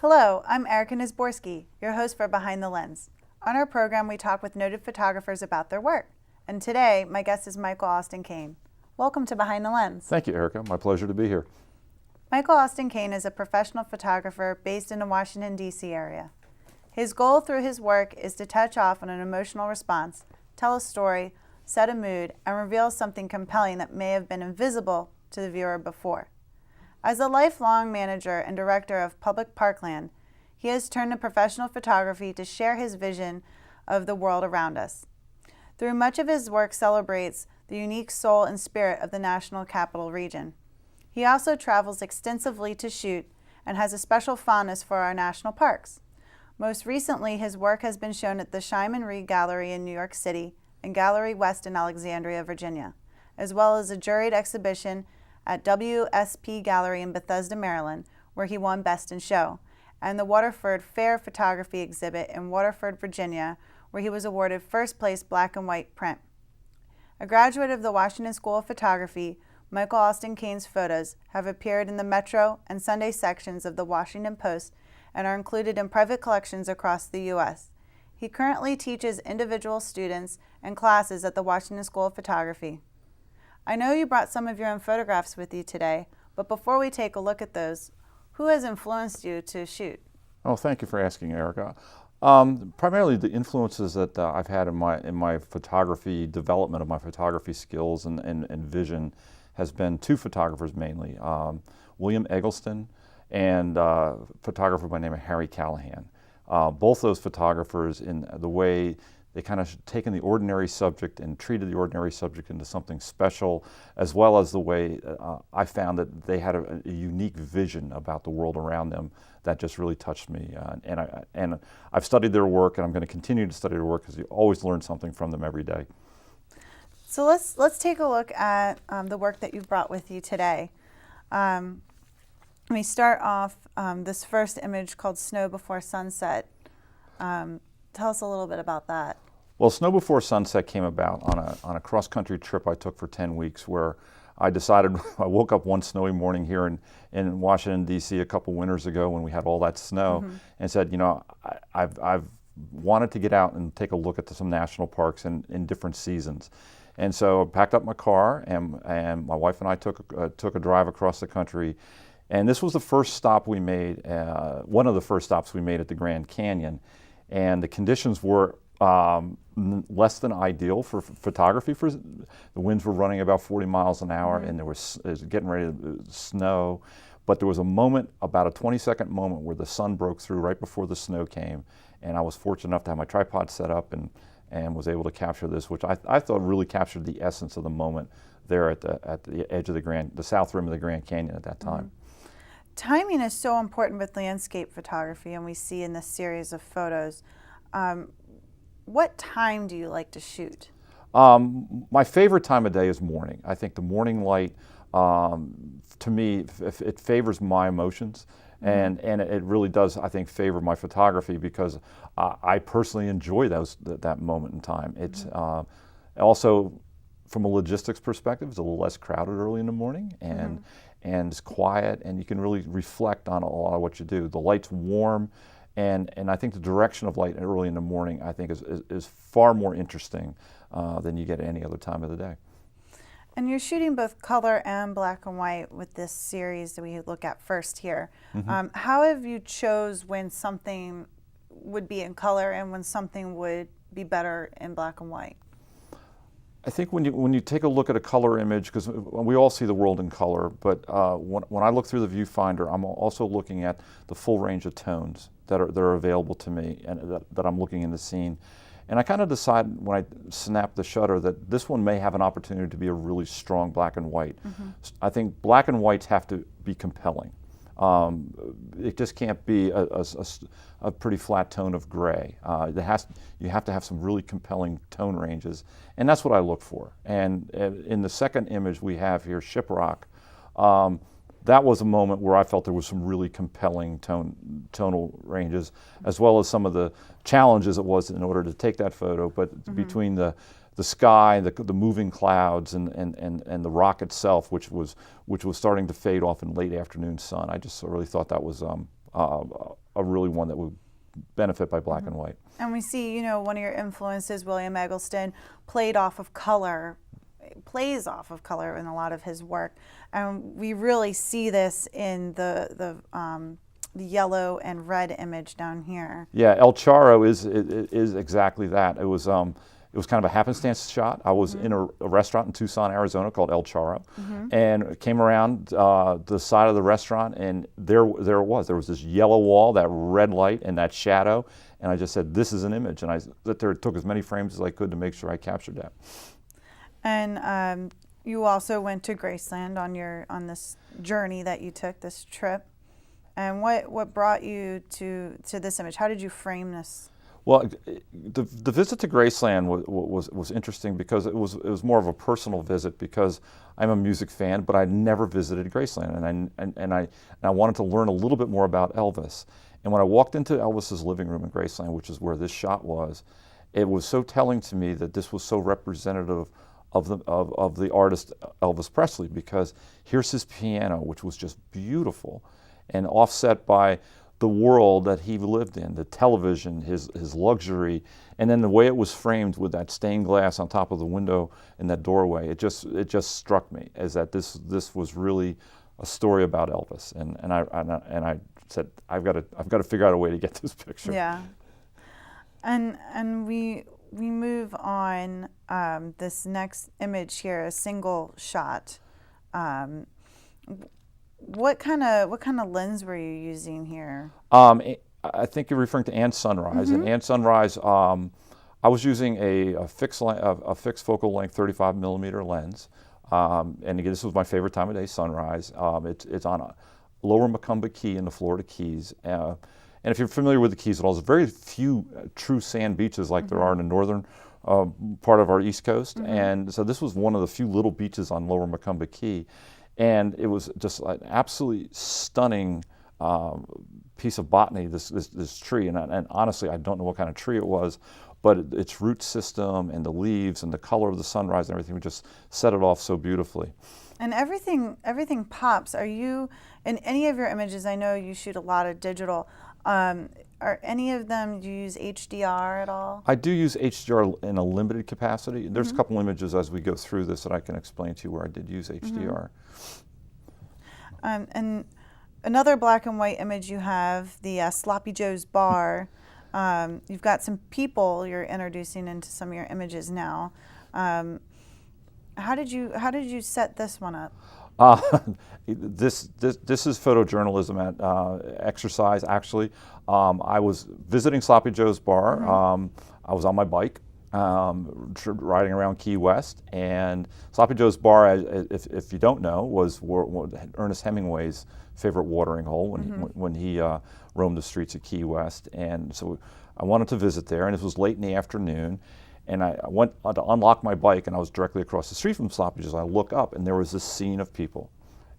Hello, I'm Erica Nisborski, your host for Behind the Lens. On our program, we talk with noted photographers about their work. And today, my guest is Michael Austin Kane. Welcome to Behind the Lens. Thank you, Erica. My pleasure to be here. Michael Austin Kane is a professional photographer based in the Washington, D.C. area. His goal through his work is to touch off on an emotional response, tell a story, set a mood, and reveal something compelling that may have been invisible to the viewer before. As a lifelong manager and director of public parkland, he has turned to professional photography to share his vision of the world around us. Through much of his work celebrates the unique soul and spirit of the National Capital Region. He also travels extensively to shoot and has a special fondness for our national parks. Most recently, his work has been shown at the Shyman Reed Gallery in New York City and Gallery West in Alexandria, Virginia, as well as a juried exhibition at WSP Gallery in Bethesda, Maryland, where he won Best in Show, and the Waterford Fair Photography exhibit in Waterford, Virginia, where he was awarded first place black and white print. A graduate of the Washington School of Photography, Michael Austin Kane's photos have appeared in the Metro and Sunday sections of the Washington Post and are included in private collections across the U.S. He currently teaches individual students and classes at the Washington School of Photography. I know you brought some of your own photographs with you today, but before we take a look at those, who has influenced you to shoot? Oh, thank you for asking, Erica. Primarily the influences that I've had in my photography development of my photography skills and vision has been two photographers mainly, William Eggleston and a photographer by the name of Harry Callahan. Both those photographers, in the way they kind of taken the ordinary subject and treated the ordinary subject into something special, as well as the way I found that they had a unique vision about the world around them that just really touched me. And I've studied their work, and I'm going to continue to study their work because you always learn something from them every day. So let's take a look at the work that you've brought with you today. Let me start off this first image called Snow Before Sunset. Tell us a little bit about that. Well, Snow Before Sunset came about on a cross-country trip I took for 10 weeks where I decided, I woke up one snowy morning here in Washington, D.C. a couple winters ago when we had all that snow, and said, you know, I've wanted to get out and take a look at some national parks in different seasons. And so I packed up my car, and my wife and I took a drive across the country. And this was the first stop we made, one of the first stops we made at the Grand Canyon. And the conditions were less than ideal for photography. The winds were running about 40 miles an hour, and it was getting ready to snow. But there was a moment, about a 20-second moment, where the sun broke through right before the snow came. And I was fortunate enough to have my tripod set up and was able to capture this, which I thought really captured the essence of the moment there at the edge of the south rim of the Grand Canyon at that time. Timing is so important with landscape photography, and we see in this series of photos. What time do you like to shoot? My favorite time of day is morning. I think the morning light, to me, it favors my emotions, and it really does, I think, favor my photography because I personally enjoy that moment in time. It's also, from a logistics perspective, it's a little less crowded early in the morning, and it's quiet, and you can really reflect on a lot of what you do. The light's warm, and I think the direction of light early in the morning, I think, is far more interesting than you get at any other time of the day. And you're shooting both color and black and white with this series that we look at first here. How have you chose when something would be in color and when something would be better in black and white? I think when you take a look at a color image, because we all see the world in color, but when I look through the viewfinder, I'm also looking at the full range of tones that are available to me and that I'm looking in the scene. And I kind of decide when I snap the shutter that this one may have an opportunity to be a really strong black and white. I think black and whites have to be compelling. It just can't be a pretty flat tone of gray. You have to have some really compelling tone ranges, and that's what I look for. And in the second image we have here, Shiprock, that was a moment where I felt there was some really compelling tonal ranges, as well as some of the challenges it was in order to take that photo. But between the sky, the moving clouds, and the rock itself, which was starting to fade off in late afternoon sun, I just really thought that was a really one that would benefit by black and white. And we see, one of your influences, William Eggleston, plays off of color in a lot of his work. And we really see this in the yellow and red image down here. Yeah, El Charro is exactly that. It was kind of a happenstance shot. I was in a restaurant in Tucson, Arizona called El Charro, and came around the side of the restaurant, and there it was. There was this yellow wall, that red light, and that shadow, and I just said, this is an image. And I took as many frames as I could to make sure I captured that. And you also went to Graceland on this journey that you took, this trip. And what brought you to this image? How did you frame this? Well, the visit to Graceland was interesting because it was more of a personal visit, because I'm a music fan, but I'd never visited Graceland, and I wanted to learn a little bit more about Elvis. And when I walked into Elvis's living room in Graceland, which is where this shot was, it was so telling to me that this was so representative of the artist Elvis Presley, because here's his piano, which was just beautiful, and offset by the world that he lived in, the television, his luxury, and then the way it was framed with that stained glass on top of the window in that doorway. It just struck me as that this was really a story about Elvis, and I said, I've got to figure out a way to get this picture. Yeah, and we move on. This next image here, a single shot. What kind of lens were you using here? I think you're referring to And Sunrise. And And Sunrise, I was using a fixed focal length 35 millimeter lens. And again, this was my favorite time of day, sunrise. It's on Lower Macumba Key in the Florida Keys. And if you're familiar with the Keys at all, there's very few true sand beaches like there are in the northern part of our East Coast. And so this was one of the few little beaches on Lower Macumba Key. And it was just an absolutely stunning piece of botany, this tree. And honestly, I don't know what kind of tree it was, but its root system and the leaves and the color of the sunrise and everything would just set it off so beautifully. And everything pops. Are you, in any of your images, I know you shoot a lot of digital, are any of them, do you use HDR at all? I do use HDR in a limited capacity. There's a couple images as we go through this that I can explain to you where I did use HDR. And another black and white image you have, the Sloppy Joe's Bar. You've got some people you're introducing into some of your images now. How did you set this one up? This is photojournalism at exercise, actually. I was visiting Sloppy Joe's Bar. I was on my bike riding around Key West, and Sloppy Joe's Bar, if you don't know, was Ernest Hemingway's favorite watering hole when he roamed the streets of Key West. And so I wanted to visit there, and it was late in the afternoon. And I went to unlock my bike, and I was directly across the street from Sloppy Joe's. I look up, and there was this scene of people,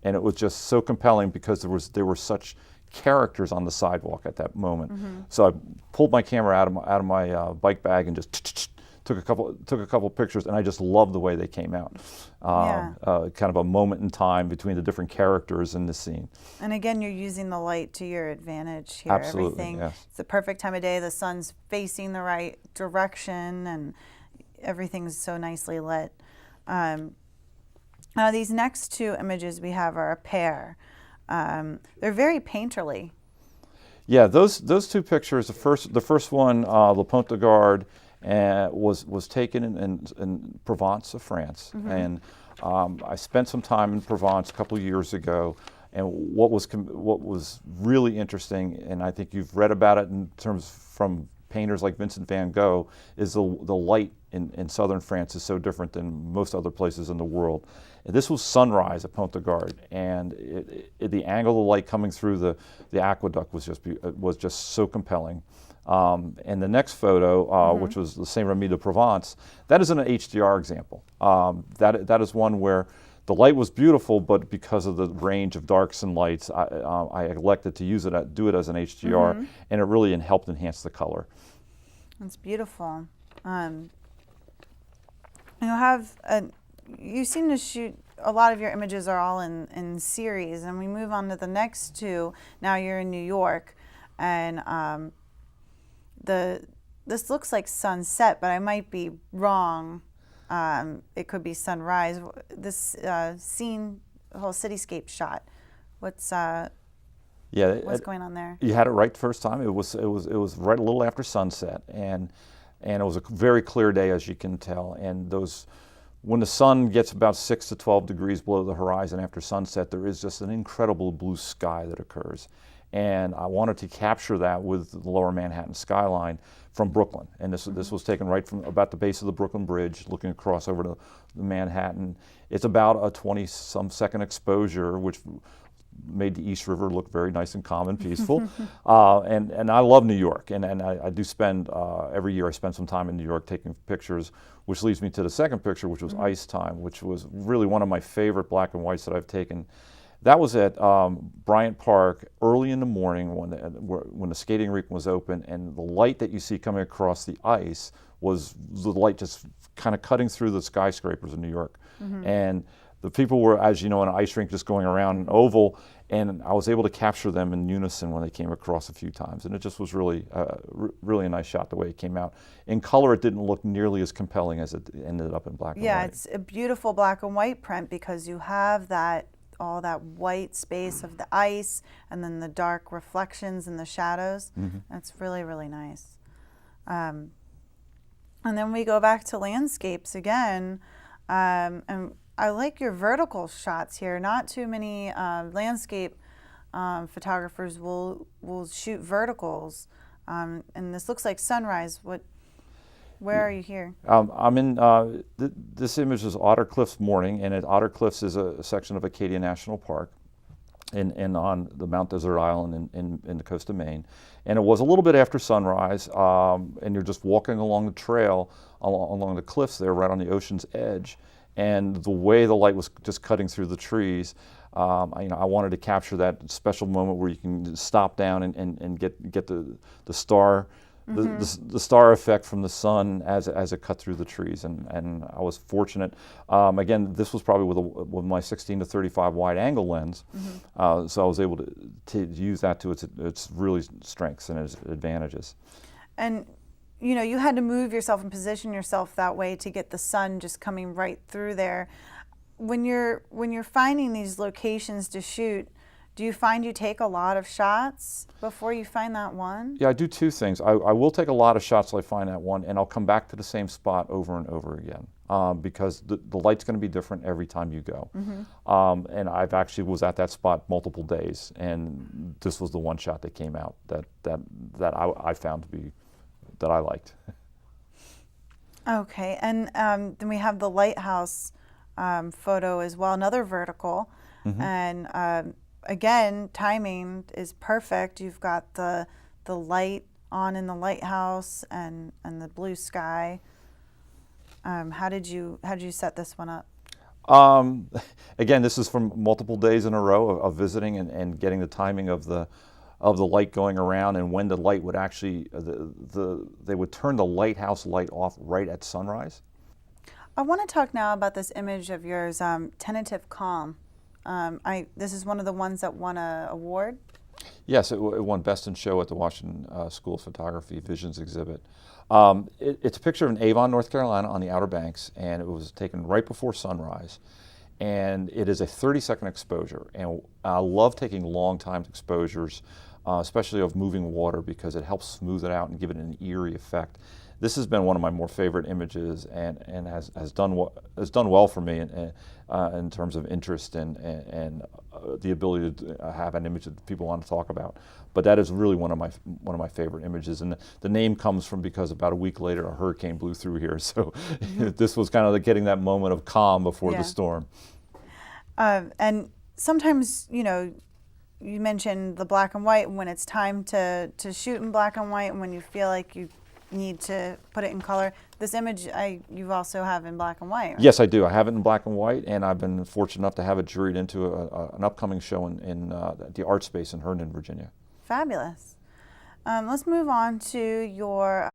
and it was just so compelling because there were such characters on the sidewalk at that moment. So I pulled my camera out of my bike bag and just took a couple pictures, and I just loved the way they came out. Kind of a moment in time between the different characters in the scene. And again, you're using the light to your advantage here. Absolutely, everything, yes. It's the perfect time of day. The sun's facing the right direction, and everything's so nicely lit. Now, these next two images we have are a pair. They're very painterly. Yeah, those two pictures. The first one, Le Pont de Garde, was taken in Provence of France, and I spent some time in Provence a couple of years ago. And what was really interesting, and I think you've read about it in terms from painters like Vincent van Gogh, is the light in southern France is so different than most other places in the world. And this was sunrise at Pont de Garde, and the angle of the light coming through the aqueduct was just so compelling. And the next photo, which was the Saint Remy de Provence, that is an HDR example. That is one where the light was beautiful, but because of the range of darks and lights, I elected to do it as an HDR, and it really helped enhance the color. That's beautiful. You have you seem to shoot, a lot of your images are all in series, and we move on to the next two. Now you're in New York, and this looks like sunset, but I might be wrong. It could be sunrise. This scene, the whole cityscape shot. What's going on there? You had it right the first time. It was right a little after sunset, and it was a very clear day, as you can tell. And when the sun gets about 6 to 12 degrees below the horizon after sunset, there is just an incredible blue sky that occurs. And I wanted to capture that with the lower Manhattan skyline from Brooklyn. And this was taken right from about the base of the Brooklyn Bridge, looking across over to Manhattan. It's about a 20-some second exposure, which made the East River look very nice and calm and peaceful. And I love New York, and I do spend, every year I spend some time in New York taking pictures, which leads me to the second picture, which was Ice Time, which was really one of my favorite black and whites that I've taken. That was at Bryant Park early in the morning when the skating rink was open, and the light that you see coming across the ice was the light just kind of cutting through the skyscrapers in New York. And the people were, as you know, in an ice rink just going around an oval, and I was able to capture them in unison when they came across a few times. And it just was really a nice shot the way it came out. In color, it didn't look nearly as compelling as it ended up in black and white. Yeah, it's a beautiful black and white print because you have all that white space of the ice and then the dark reflections and the shadows. That's really, really nice. And then we go back to landscapes again. And I like your vertical shots here. Not too many landscape photographers will shoot verticals. And this looks like sunrise. Where are you here? I'm in, this image is Otter Cliffs morning, and Otter Cliffs is a section of Acadia National Park and on the Mount Desert Island in the coast of Maine. And it was a little bit after sunrise, and you're just walking along the trail, along the cliffs there, right on the ocean's edge. And the way the light was just cutting through the trees, I wanted to capture that special moment where you can stop down and get the star, the star effect from the sun as it cut through the trees. And I was fortunate. Again, this was probably with my 16 to 35 wide angle lens, so I was able to use that to its really strengths and its advantages. And you had to move yourself and position yourself that way to get the sun just coming right through there. When you're finding these locations to shoot, do you find you take a lot of shots before you find that one? Yeah, I do two things. I will take a lot of shots till I find that one, and I'll come back to the same spot over and over again because the light's going to be different every time you go. And I've actually was at that spot multiple days, and this was the one shot that came out that I found to be that I liked. Okay, and then we have the lighthouse photo as well, another vertical, and again, timing is perfect. You've got the light on in the lighthouse and the blue sky. How did you set this one up? Again, this is from multiple days in a row of visiting and getting the timing of the light going around and when the light would actually, they would turn the lighthouse light off right at sunrise. I want to talk now about this image of yours, Tentative Calm. This is one of the ones that won an award? Yes, it won Best in Show at the Washington School of Photography Visions exhibit. It's a picture of in Avon, North Carolina on the Outer Banks, and it was taken right before sunrise. And it is a 30-second exposure, and I love taking long timed exposures, especially of moving water, because it helps smooth it out and give it an eerie effect. This has been one of my more favorite images, and has done well for me in terms of interest and the ability to have an image that people want to talk about. But that is really one of my favorite images, and the name comes from because about a week later a hurricane blew through here, so this was kind of getting that moment of calm before the storm. And sometimes, you mentioned the black and white when it's time to shoot in black and white, and when you feel like you need to put it in color. This image you also have in black and white, right? Yes, I do. I have it in black and white, and I've been fortunate enough to have it juried into an upcoming show in the Art Space in Herndon, Virginia. Fabulous. Let's move on to your